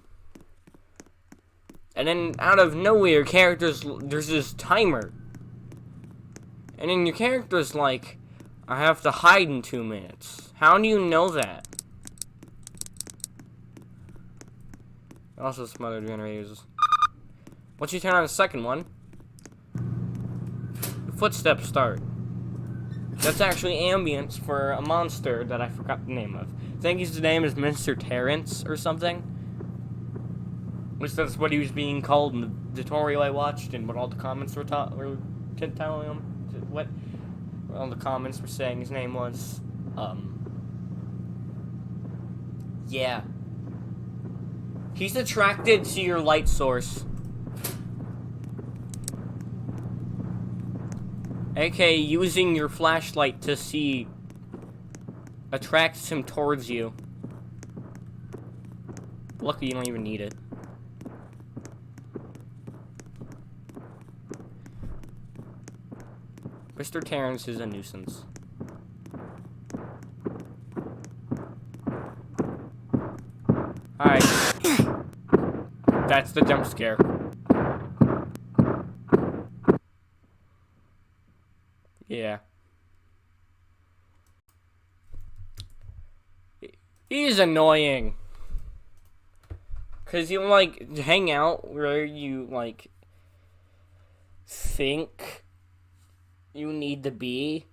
And then, out of nowhere, there's this timer. And then your character's like, I have to hide in 2 minutes. How do you know that? Also some other generators. Once you turn on the second one, the footsteps start. That's actually ambience for a monster that I forgot the name of. I think his name is Mr. Terrence or something. At least that's what he was being called in the tutorial I watched and what all the comments were telling him. What all the comments were saying his name was. Yeah. He's attracted to your light source. AKA using your flashlight to see attracts him towards you. Lucky you don't even need it. Mr. Terrence is a nuisance. Alright. That's the jump scare. Yeah. He's annoying. Cause you like hang out where you like think you need to be,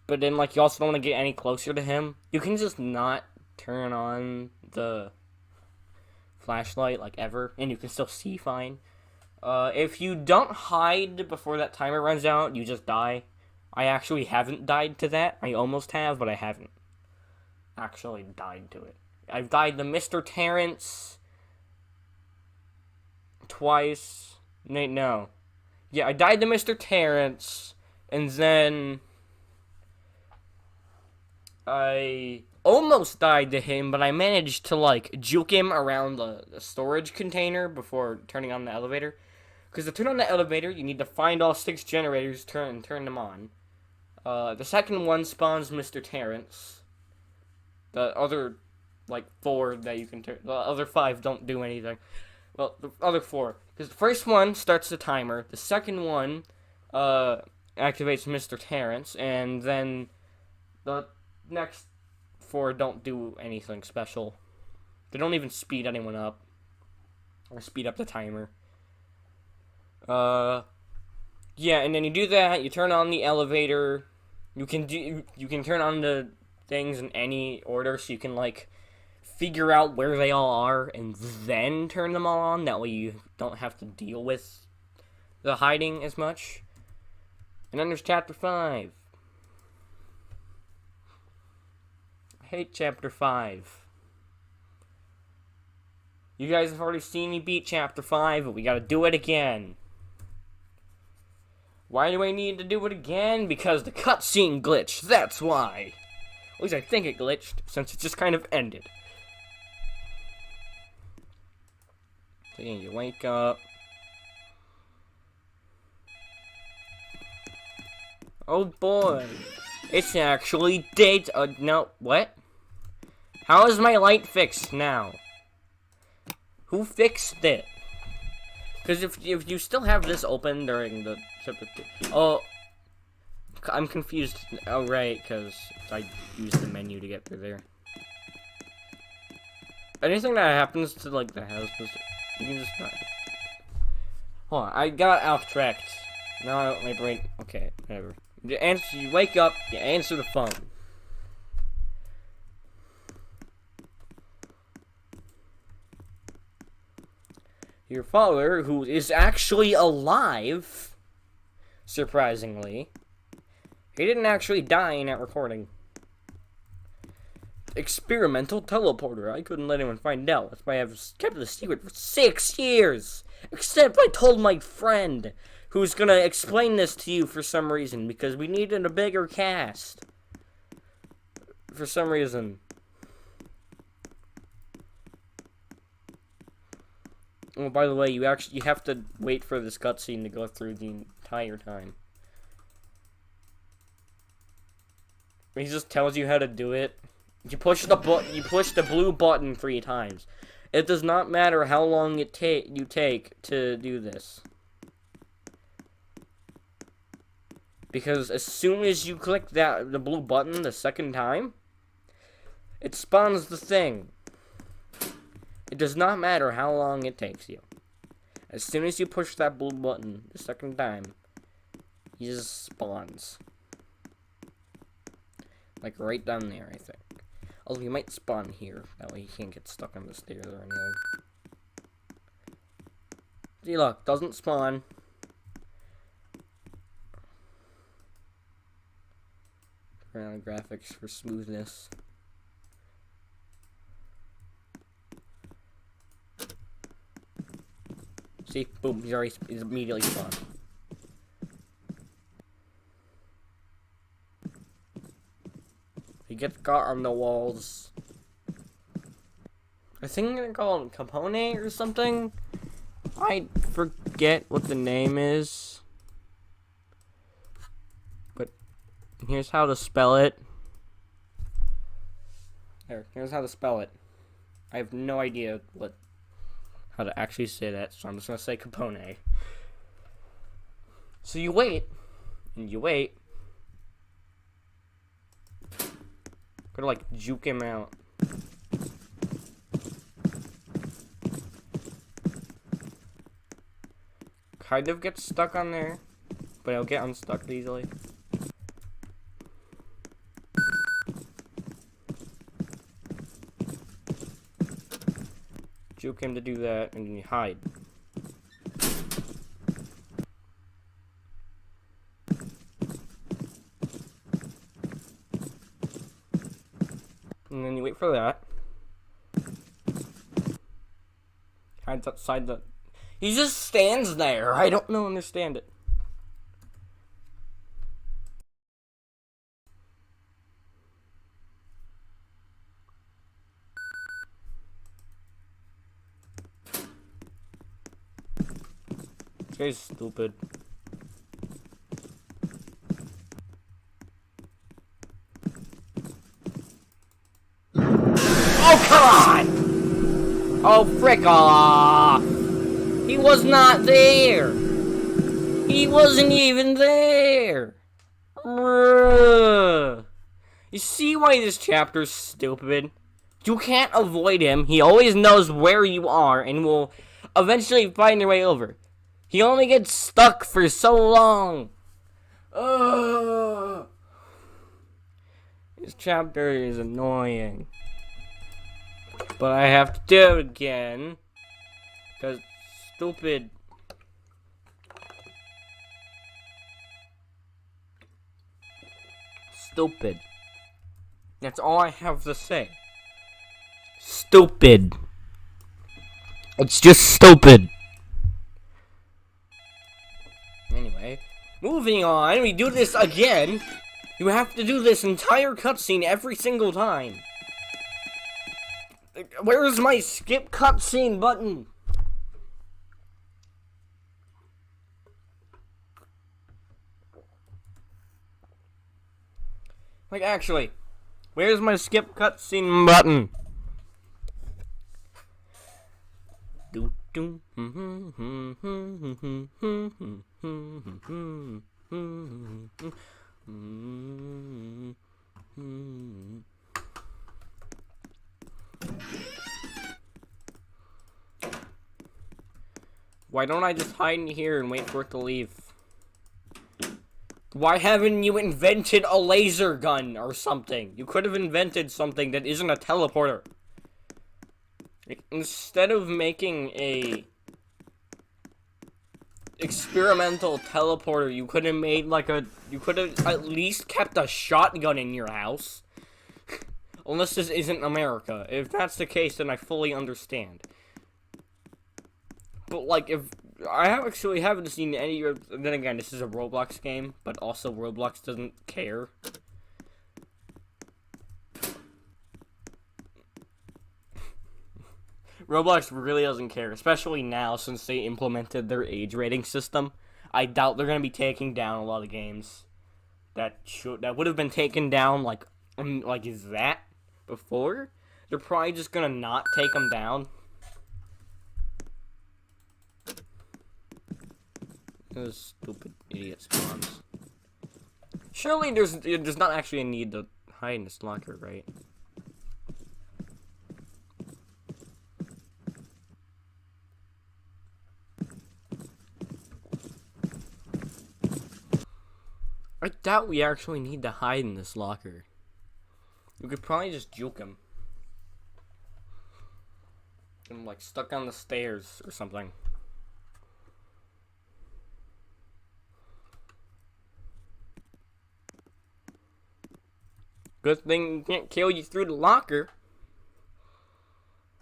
but then like you also don't want to get any closer to him. You can just not turn on the flashlight like ever, and you can still see fine. If you don't hide before that timer runs out, you just die. I actually haven't died to that. I almost have, but I haven't actually died to it. I've died to Mr. Terrence twice. No. Yeah, I died to Mr. Terrence, and then I almost died to him, but I managed to, like, juke him around the storage container before turning on the elevator. Because to turn on the elevator, you need to find all 6 generators, turn them on. The second one spawns Mr. Terrence. The other, like, 4 that you can turn... The other 5 don't do anything. Well, the other 4. Because the first one starts the timer. The second one, activates Mr. Terrence. And then the next 4 don't do anything special. They don't even speed anyone up. Or speed up the timer. Yeah, and then you do that, you turn on the elevator. You can turn on the things in any order, so you can, like, figure out where they all are and then turn them all on. That way you don't have to deal with the hiding as much. And then there's chapter 5. I hate chapter 5. You guys have already seen me beat Chapter 5, but we gotta do it again. Why do I need to do it again? Because the cutscene glitched, that's why. At least I think it glitched, since it just kind of ended. So yeah, you wake up. Oh boy. It's actually date. No, what? How is my light fixed now? Who fixed it? Because if you still have this open during the... Oh, I'm confused. Oh, right, because I used the menu to get through there. Anything that happens to, like, the house, you can just not... Hold on, I got off-tracked. Now my brain... Okay, whatever. You wake up, you answer the phone. Your father, who is actually alive, surprisingly, he didn't actually die in that recording. Experimental teleporter. I couldn't let anyone find out. That's why I've kept it a secret for 6 years. Except I told my friend, who's gonna explain this to you for some reason, because we needed a bigger cast. For some reason. Oh, by the way, you have to wait for this cutscene to go through the entire time. He just tells you how to do it. You push the blue button 3 times. It does not matter how long you take to do this. Because as soon as you click the blue button the second time, it spawns the thing. It does not matter how long it takes you. As soon as you push that blue button the second time, he just spawns. Like right down there, I think. Although he might spawn here. That way he can't get stuck on the stairs or anything. See, look, doesn't spawn. Turn on graphics for smoothness. See, boom, he's immediately spawned. He gets got on the walls. I think I'm gonna call him Capone or something. I forget what the name is. But here's how to spell it. Here's how to spell it. I have no idea how to actually say that, so I'm just gonna say Capone. So you wait, and you wait. Gotta like juke him out. Kind of gets stuck on there, but he'll get unstuck easily. Juke him to do that, and then you hide. And then you wait for that. Hides outside the... He just stands there. I don't understand it. This guy's stupid. Oh, come on! Oh, frick off! He was not there! He wasn't even there! You see why this chapter's stupid? You can't avoid him. He always knows where you are and will eventually find your way over. He only gets stuck for so long. This chapter is annoying. But I have to do it again. Because stupid. Stupid. That's all I have to say. Stupid. It's just stupid. Anyway, moving on, we do this again. You have to do this entire cutscene every single time. Where's my skip cutscene button? Like, actually, where's my skip cutscene button? Why don't I just hide in here and wait for it to leave? Why haven't you invented a laser gun or something? You could have invented something that isn't a teleporter. Instead of making a experimental teleporter, you could have made like you could have at least kept a shotgun in your house. Unless this isn't America. If that's the case, then I fully understand. But like, if I actually haven't seen any of, then again, this is a Roblox game, but also Roblox doesn't care. Roblox really doesn't care, especially now since they implemented their age rating system. I doubt they're gonna be taking down a lot of games that would have been taken down like that before. They're probably just gonna not take them down. Those stupid idiot spawns. Surely there's not actually a need to hide in this locker, right? I doubt we actually need to hide in this locker. You could probably just juke him. I'm like stuck on the stairs or something. Good thing can't kill you through the locker.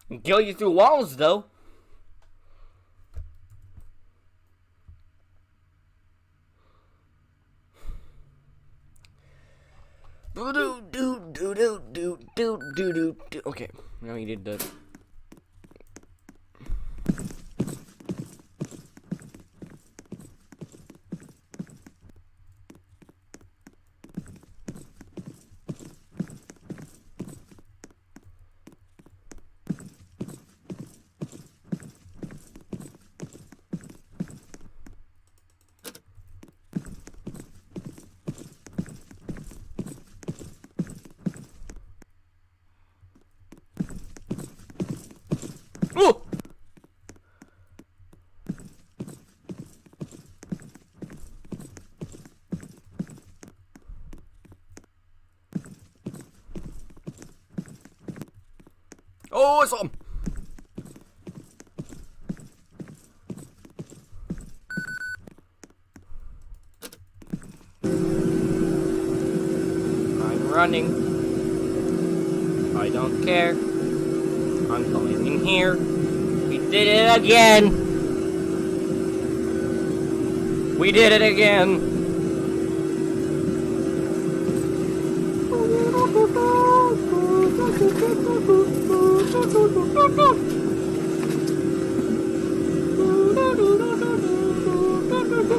Can kill you through walls though. Okay, now we did the. Oh! Oh, I saw him! I'm running. I don't care. I'm going in here. We did it again. We did it again.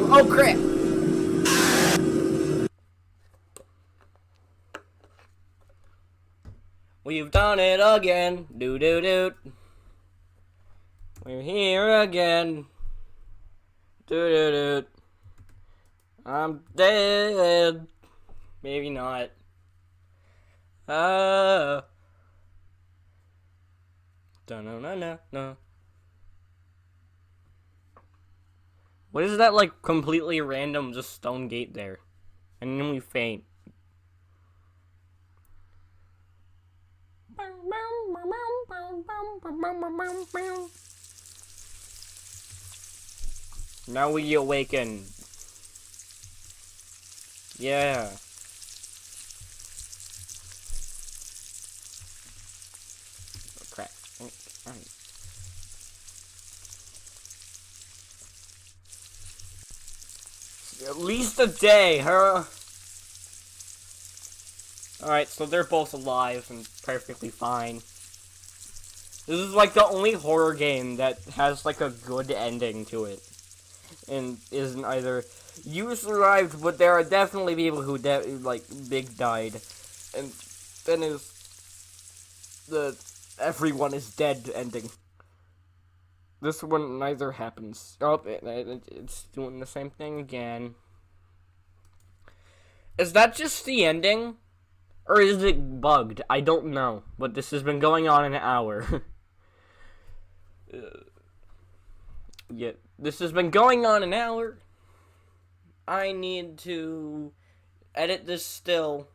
Oh crap. We've done it again. Doo doo doo. We're here again. Doo doo doo. I'm dead. Maybe not. No. What is that like completely random just stone gate there? And then we faint. Now we awaken. Yeah. Oh, crap. At least a day, huh? Alright, so they're both alive and perfectly fine. This is like the only horror game that has like a good ending to it. And isn't either you survived, but there are definitely people who like big died. And then is the everyone is dead ending. This one neither happens. Oh, it's doing the same thing again. Is that just the ending? Or is it bugged? I don't know. But this has been going on an hour. Yeah, this has been going on an hour. I need to edit this still.